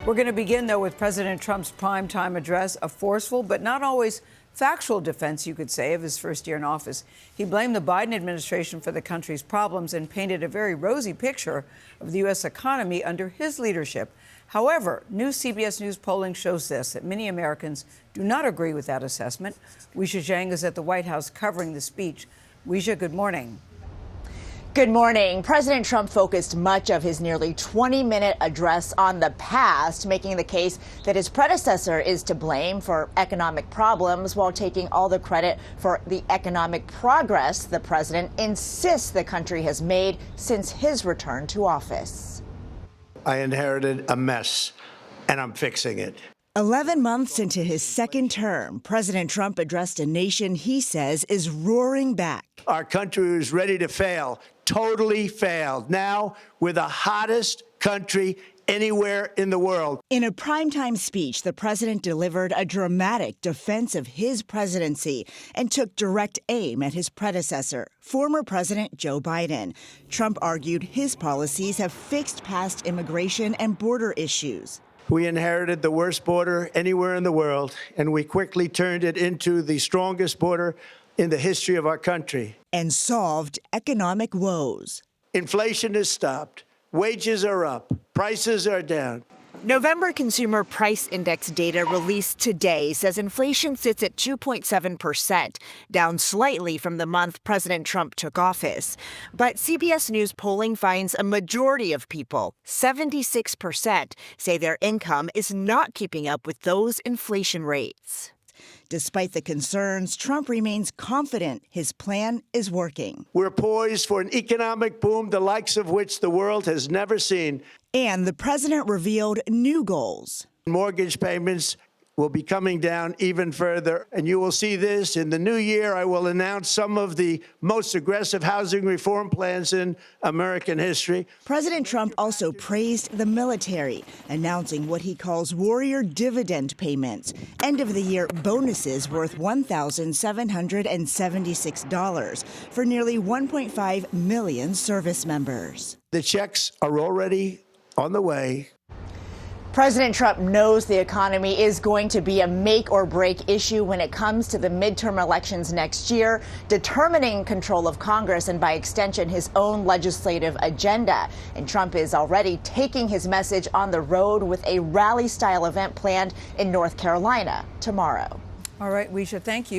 We're going to begin, though, with President Trump's primetime address, a forceful but not always factual defense, you could say, of his first year in office. He blamed the Biden administration for the country's problems and painted a very rosy picture of the U.S. economy under his leadership. However, new CBS News polling shows this, that many Americans do not agree with that assessment. Weisha Zhang is at the White House covering the speech. Weisha, good morning. Good morning. President Trump focused much of his nearly 20-minute address on the past, making the case that his predecessor is to blame for economic problems while taking all the credit for the economic progress the president insists the country has made since his return to office. I inherited a mess, and I'm fixing it. 11 months into his second term, President Trump addressed a nation he says is roaring back. Our country is ready to fail, totally failed. Now we're the hottest country anywhere in the world. In a primetime speech, the president delivered a dramatic defense of his presidency and took direct aim at his predecessor, former President Joe Biden. Trump argued his policies have fixed past immigration and border issues. We inherited the worst border anywhere in the world, and we quickly turned it into the strongest border in the history of our country. And solved economic woes. Inflation has stopped. Wages are up. Prices are down. November Consumer Price Index data released today says inflation sits at 2.7%, down slightly from the month President Trump took office. But CBS News polling finds a majority of people, 76%, say their income is not keeping up with those inflation rates. Despite the concerns, Trump remains confident his plan is working. We're poised for an economic boom, the likes of which the world has never seen. And the president revealed new goals. Mortgage payments will be coming down even further. And you will see this in the new year. I will announce some of the most aggressive housing reform plans in American history. President Trump also praised the military, announcing what he calls warrior dividend payments, end-of-the-year bonuses worth $1,776 for nearly 1.5 million service members. The checks are already on the way. President Trump knows the economy is going to be a make-or-break issue when it comes to the midterm elections next year, determining control of Congress and, by extension, his own legislative agenda. And Trump is already taking his message on the road with a rally-style event planned in North Carolina tomorrow. All right, Weisha, thank you.